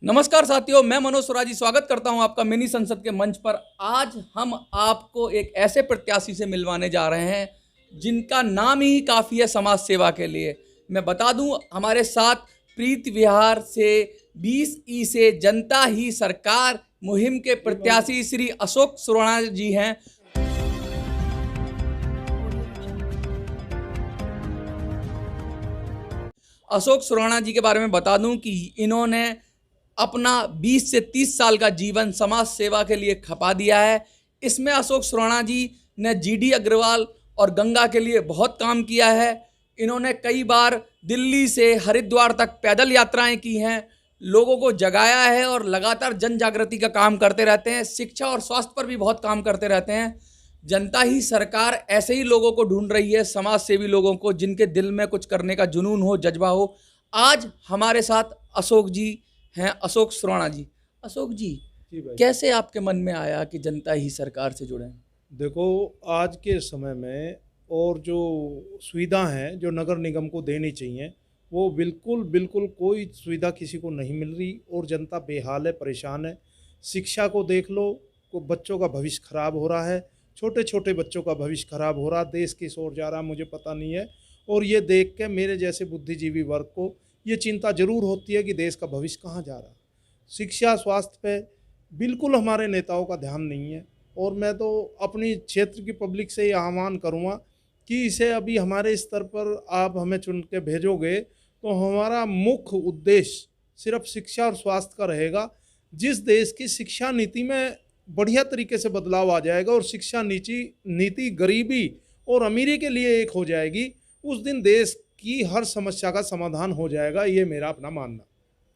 नमस्कार साथियों, मैं मनोज स्वराजी स्वागत करता हूं आपका मिनी संसद के मंच पर। आज हम आपको एक ऐसे प्रत्याशी से मिलवाने जा रहे हैं जिनका नाम ही काफ़ी है समाज सेवा के लिए। मैं बता दूं, हमारे साथ प्रीत विहार से 20 से जनता ही सरकार मुहिम के प्रत्याशी श्री अशोक सुराणा जी हैं। अशोक सुराणा जी के बारे में बता दूं कि इन्होंने अपना 20 से 30 साल का जीवन समाज सेवा के लिए खपा दिया है। इसमें अशोक सुराणा जी ने जीडी अग्रवाल और गंगा के लिए बहुत काम किया है। इन्होंने कई बार दिल्ली से हरिद्वार तक पैदल यात्राएं की हैं, लोगों को जगाया है और लगातार जन जागृति का काम करते रहते हैं। शिक्षा और स्वास्थ्य पर भी बहुत काम करते रहते हैं। जनता ही सरकार ऐसे ही लोगों को ढूंढ रही है, समाज सेवी लोगों को, जिनके दिल में कुछ करने का जुनून हो, जज्बा हो। आज हमारे साथ अशोक जी हैं, अशोक सुराणा जी। अशोक जी, कैसे आपके मन में आया कि जनता ही सरकार से जुड़ें? देखो, आज के समय में और जो सुविधा हैं जो नगर निगम को देनी चाहिए, वो बिल्कुल बिल्कुल कोई सुविधा किसी को नहीं मिल रही और जनता बेहाल है, परेशान है। शिक्षा को देख लो, को बच्चों का भविष्य खराब हो रहा है, छोटे छोटे बच्चों का भविष्य खराब हो रहा, देश किस ओर जा रहा मुझे पता नहीं है। और ये देख के मेरे जैसे बुद्धिजीवी वर्ग को ये चिंता जरूर होती है कि देश का भविष्य कहाँ जा रहा। शिक्षा स्वास्थ्य पे बिल्कुल हमारे नेताओं का ध्यान नहीं है। और मैं तो अपनी क्षेत्र की पब्लिक से ये आह्वान करूँगा कि इसे अभी हमारे स्तर पर आप हमें चुन के भेजोगे तो हमारा मुख्य उद्देश्य सिर्फ शिक्षा और स्वास्थ्य का रहेगा। जिस देश की शिक्षा नीति में बढ़िया तरीके से बदलाव आ जाएगा और शिक्षा नीति गरीबी और अमीरी के लिए एक हो जाएगी, उस दिन देश की हर समस्या का समाधान हो जाएगा। ये मेरा अपना मानना।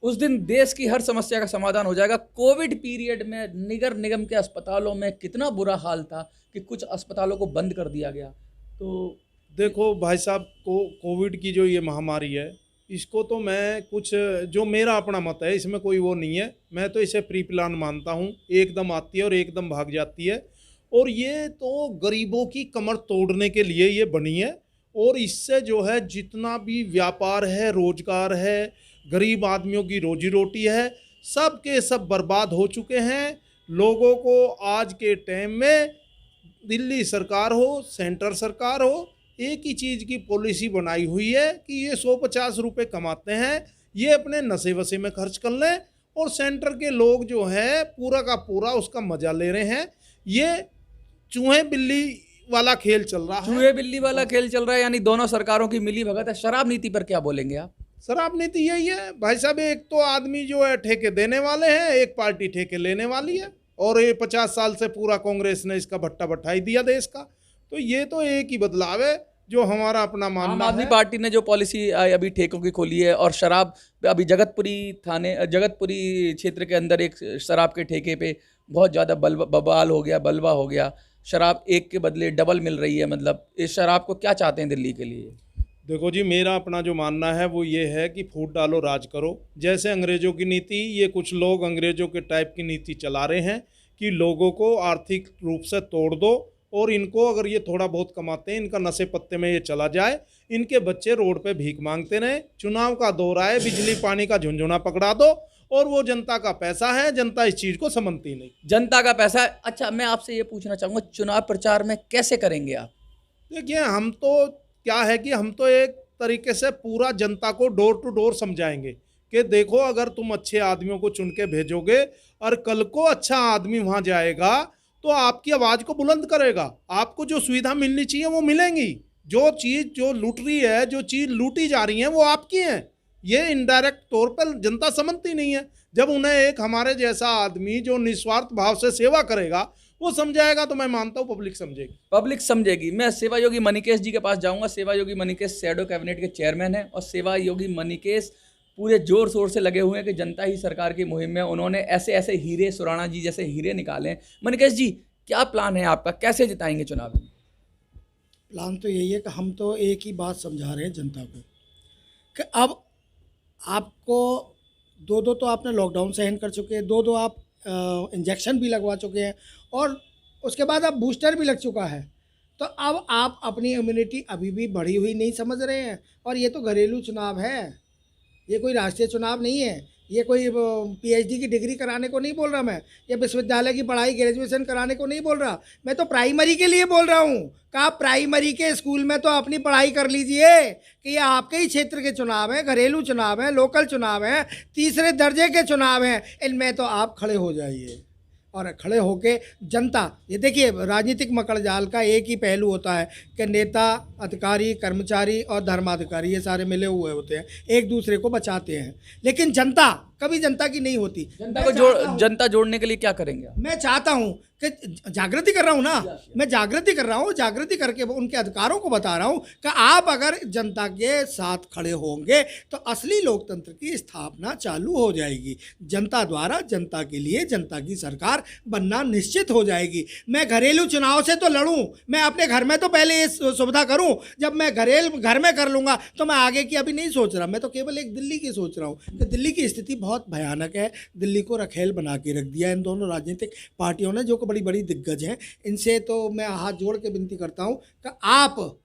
उस दिन देश की हर समस्या का समाधान हो जाएगा। कोविड पीरियड में नगर निगम के अस्पतालों में कितना बुरा हाल था कि कुछ अस्पतालों को बंद कर दिया गया। तो देखो भाई साहब, कोविड की जो ये महामारी है, इसको तो मैं कुछ जो मेरा अपना मत है, इसमें कोई वो नहीं है। मैं तो इसे प्री प्लान मानता हूँ। एकदम आती है और एकदम भाग जाती है। और ये तो गरीबों की कमर तोड़ने के लिए ये बनी है। और इससे जो है जितना भी व्यापार है, रोजगार है, गरीब आदमियों की रोजी रोटी है, सब के सब बर्बाद हो चुके हैं। लोगों को आज के टाइम में दिल्ली सरकार हो, सेंटर सरकार हो, एक ही चीज़ की पॉलिसी बनाई हुई है कि ये 150 रुपये कमाते हैं, ये अपने नशे वशे में खर्च कर लें। और सेंटर के लोग जो है पूरा का पूरा उसका मजा ले रहे हैं। ये चूहे बिल्ली वाला खेल चल रहा है। चूहे बिल्ली वाला खेल चल रहा है, यानी दोनों सरकारों की मिली भगत है। शराब नीति पर क्या बोलेंगे आप? शराब नीति यही है भाई साहब। एक तो आदमी जो है ठेके देने वाले हैं, एक पार्टी ठेके लेने वाली है। और ये 50 साल से पूरा कांग्रेस ने इसका भट्टा भट्टाई दिया देश का। तो ये तो एक ही बदलाव है जो हमारा अपना मानना है। आम आदमी पार्टी ने जो पॉलिसी अभी ठेकों की खोली है, और शराब अभी जगतपुरी क्षेत्र के अंदर एक शराब के ठेके पे बहुत ज़्यादा बवाल हो गया, बलवा हो गया। शराब एक के बदले डबल मिल रही है। मतलब इस शराब को क्या चाहते हैं दिल्ली के लिए? देखो जी, मेरा अपना जो मानना है वो ये है कि फूट डालो राज करो। जैसे अंग्रेज़ों की नीति, ये कुछ लोग अंग्रेज़ों के टाइप की नीति चला रहे हैं कि लोगों को आर्थिक रूप से तोड़ दो और इनको, अगर ये थोड़ा बहुत कमाते हैं, इनका नशे पत्ते में ये चला जाए, इनके बच्चे रोड पे भीख मांगते रहें। चुनाव का दौर आए, बिजली पानी का झुंझुना पकड़ा दो। और वो जनता का पैसा है, जनता इस चीज़ को समझती नहीं। जनता का पैसा है। अच्छा, मैं आपसे ये पूछना चाहूँगा, चुनाव प्रचार में कैसे करेंगे आप? देखिए, हम तो क्या है कि हम तो एक तरीके से पूरा जनता को डोर टू डोर समझाएंगे कि देखो, अगर तुम अच्छे आदमियों को चुन के भेजोगे और कल को अच्छा आदमी वहाँ जाएगा तो आपकी आवाज़ को बुलंद करेगा। आपको जो सुविधा मिलनी चाहिए वो मिलेंगी। जो चीज़ जो लूट रही है, जो चीज़ लूटी जा रही है, वो आपकी है। ये इनडायरेक्ट तौर पर जनता समझती नहीं है। जब उन्हें एक हमारे जैसा आदमी जो निस्वार्थ भाव से सेवा करेगा वो समझाएगा, तो मैं मानता हूँ पब्लिक समझेगी। पब्लिक समझेगी। मैं सेवा योगी मणिकेश जी के पास जाऊंगा। सेवा योगी मणिकेश शैडो कैबिनेट के चेयरमैन हैं, और सेवा योगी मणिकेश पूरे जोर शोर से लगे हुए हैं कि जनता ही सरकार की मुहिम में उन्होंने ऐसे ऐसे हीरे, सुराणा जी जैसे हीरे निकाले हैं। मणिकेश जी, क्या प्लान है आपका? कैसे जिताएंगे चुनाव में? प्लान तो यही है कि हम तो एक ही बात समझा रहे हैं जनता को कि अब आपको दो तो आपने लॉकडाउन सहन कर चुके हैं, दो आप इंजेक्शन भी लगवा चुके हैं, और उसके बाद अब बूस्टर भी लग चुका है। तो अब आप अपनी इम्यूनिटी अभी भी बढ़ी हुई नहीं समझ रहे हैं। और ये तो घरेलू चुनाव है, ये कोई राष्ट्रीय चुनाव नहीं है। ये कोई पीएचडी की डिग्री कराने को नहीं बोल रहा मैं, ये विश्वविद्यालय की पढ़ाई ग्रेजुएशन कराने को नहीं बोल रहा, मैं तो प्राइमरी के लिए बोल रहा हूँ कि आप प्राइमरी के स्कूल में तो अपनी पढ़ाई कर लीजिए कि ये आपके ही क्षेत्र के चुनाव हैं, घरेलू चुनाव हैं, लोकल चुनाव हैं, तीसरे दर्जे के चुनाव हैं, इनमें तो आप खड़े हो जाइए और खड़े होके जनता, ये देखिए राजनीतिक मकड़ जाल का एक ही पहलू होता है कि नेता, अधिकारी, कर्मचारी और धर्माधिकारी ये सारे मिले हुए होते हैं, एक दूसरे को बचाते हैं, लेकिन जनता कभी जनता की नहीं होती। जनता जोड़ने के लिए क्या करेंगे आप? मैं चाहता हूं कि जागृति कर रहा हूं ना, मैं जागृति कर रहा हूं, जागृति करके उनके अधिकारों को बता रहा हूं कि आप अगर जनता के साथ खड़े होंगे तो असली लोकतंत्र की स्थापना चालू हो जाएगी। जनता द्वारा जनता के लिए जनता की सरकार बनना निश्चित हो जाएगी। मैं घरेलू चुनाव से तो लड़ूं, मैं अपने घर में तो पहले ये सुविधा करूं, जब मैं घर में कर लूंगा तो मैं आगे की अभी नहीं सोच रहा, मैं तो केवल एक दिल्ली की सोच रहा हूं कि दिल्ली की स्थिति बहुत भयानक है। दिल्ली को रखेल बना के रख दिया इन दोनं राजनीतिक पार्टियों ने, जो बड़ी बड़ी दिग्गज हैं। इनसे तो मैं हाथ जोड़ के विनती करता हूं कि आप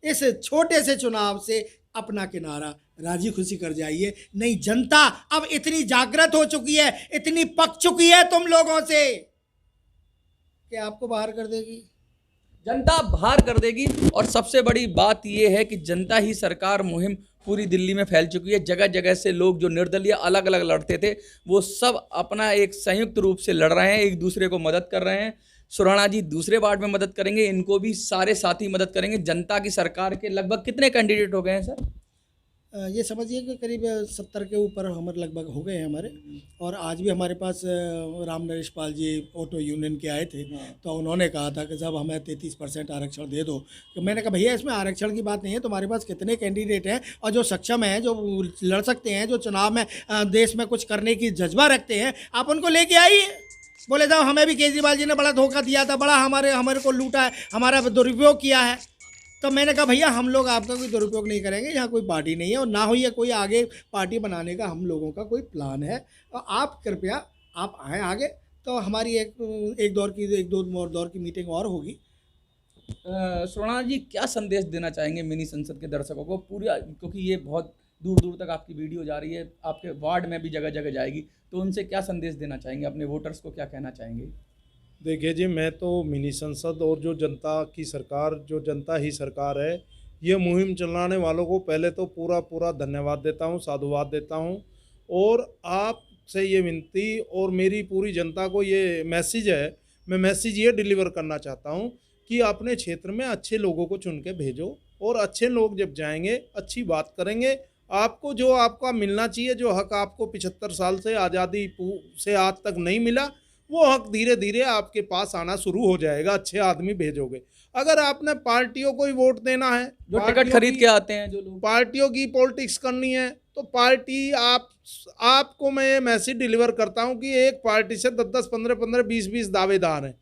इस छोटे से चुनाव से अपना किनारा राजी खुशी कर जाइए। नहीं, जनता अब इतनी जागृत हो चुकी है, इतनी पक चुकी है तुम लोगों से कि आपको बाहर कर देगी, जनता बाहर कर देगी। और सबसे बड़ी बात यह है कि जनता ही सरकार मुहिम पूरी दिल्ली में फैल चुकी है। जगह जगह से लोग जो निर्दलीय अलग अलग लड़ते थे वो सब अपना एक संयुक्त रूप से लड़ रहे हैं, एक दूसरे को मदद कर रहे हैं। सुराणा जी दूसरे वार्ड में मदद करेंगे, इनको भी सारे साथी मदद करेंगे। जनता की सरकार के लगभग कितने कैंडिडेट हो गए हैं सर? ये समझिए कि करीब 70 के ऊपर हमारे लगभग हो गए हैं हमारे। और आज भी हमारे पास राम नरेश पाल जी ऑटो यूनियन के आए थे, तो उन्होंने कहा था कि जब हमें 33% आरक्षण दे दो, तो मैंने कहा भैया इसमें आरक्षण की बात नहीं है, तुम्हारे पास कितने कैंडिडेट हैं और जो सक्षम हैं, जो लड़ सकते हैं, जो चुनाव में देश में कुछ करने की जज्बा रखते हैं, आप उनको लेके आइए। बोले साहब हमें भी केजरीवाल जी ने बड़ा धोखा दिया था, बड़ा हमारे को लूटा है, हमारा दुरुपयोग किया है। तो मैंने कहा भैया हम लोग आपका कोई दुरुपयोग नहीं करेंगे, यहाँ कोई पार्टी नहीं है और ना ही कोई आगे पार्टी बनाने का हम लोगों का कोई प्लान है। और आप कृपया आप आएँ आगे, तो हमारी एक दो दौर की मीटिंग और होगी। सुराणा जी क्या संदेश देना चाहेंगे मिनी संसद के दर्शकों को पूरा, क्योंकि ये बहुत दूर दूर तक आपकी वीडियो जा रही है, आपके वार्ड में भी जगह जगह जाएगी, तो उनसे क्या संदेश देना चाहेंगे, अपने वोटर्स को क्या कहना चाहेंगे? देखिए जी, मैं तो मिनी संसद और जो जनता की सरकार, जो जनता ही सरकार है, ये मुहिम चलाने वालों को पहले तो पूरा धन्यवाद देता हूँ, साधुवाद देता हूँ। और आपसे ये विनती और मेरी पूरी जनता को ये मैसेज है, मैं मैसेज ये डिलीवर करना चाहता हूँ कि अपने क्षेत्र में अच्छे लोगों को चुन के भेजो, और अच्छे लोग जब जाएंगे अच्छी बात करेंगे, आपको जो आपका मिलना चाहिए, जो हक आपको 75 साल से आज़ादी से आज तक नहीं मिला, वो हक धीरे धीरे आपके पास आना शुरू हो जाएगा। अच्छे आदमी भेजोगे। अगर आपने पार्टियों को ही वोट देना है, जो टिकट खरीद के आते हैं, जो लोग पार्टियों की पॉलिटिक्स करनी है, तो पार्टी आपको मैं ये मैसेज डिलीवर करता हूं कि एक पार्टी से 10-10, 15-15, 20-20 दावेदार हैं।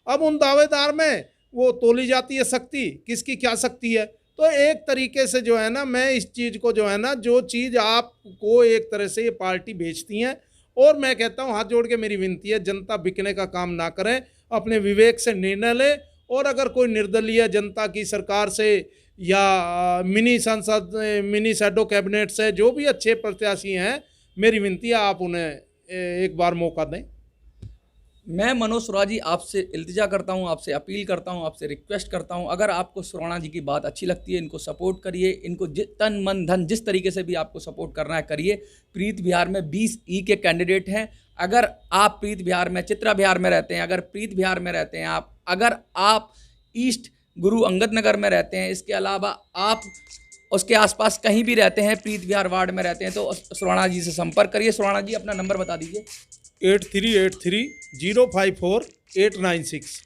अब उन दावेदार में वो तोली जाती है शक्ति, किसकी क्या शक्ति है। तो एक तरीके से जो है ना, मैं इस चीज़ को जो है ना, जो चीज़ आपको एक तरह से ये पार्टी बेचती हैं, और मैं कहता हूं हाथ जोड़ के मेरी विनती है, जनता बिकने का काम ना करें, अपने विवेक से निर्णय लें। और अगर कोई निर्दलीय जनता की सरकार से या मिनी संसद, मिनी शैडो कैबिनेट से जो भी अच्छे प्रत्याशी हैं, मेरी विनती है आप उन्हें एक बार मौका दें। मैं मनोज सुराणा जी आपसे इल्तिजा करता हूं, आपसे अपील करता हूं, आपसे रिक्वेस्ट करता हूं, अगर आपको सुराणा जी की बात अच्छी लगती है, इनको सपोर्ट करिए, इनको तन मन धन जिस तरीके से भी आपको सपोर्ट करना है करिए। प्रीत बिहार में 20 ई के कैंडिडेट हैं। अगर आप प्रीत बिहार में, चित्रा बिहार में रहते हैं, अगर प्रीत बिहार में रहते हैं आप, अगर आप ईस्ट गुरु अंगद नगर में रहते हैं, इसके अलावा आप उसके आसपास कहीं भी रहते हैं, प्रीत बिहार वार्ड में रहते हैं, तो सुराणा जी से संपर्क करिए। सुराणा जी अपना नंबर बता दीजिए। 8383-054-896।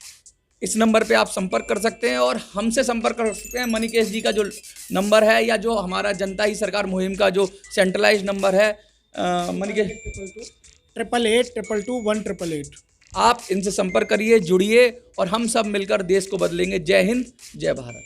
इस नंबर पे आप संपर्क कर सकते हैं और हमसे संपर्क कर सकते हैं। मणिकेश जी का जो नंबर है, या जो हमारा जनता ही सरकार मुहिम का जो सेंट्रलाइज नंबर है, मणिकेश 88222188। आप इनसे संपर्क करिए, जुड़िए और हम सब मिलकर देश को बदलेंगे। जय हिंद, जय भारत।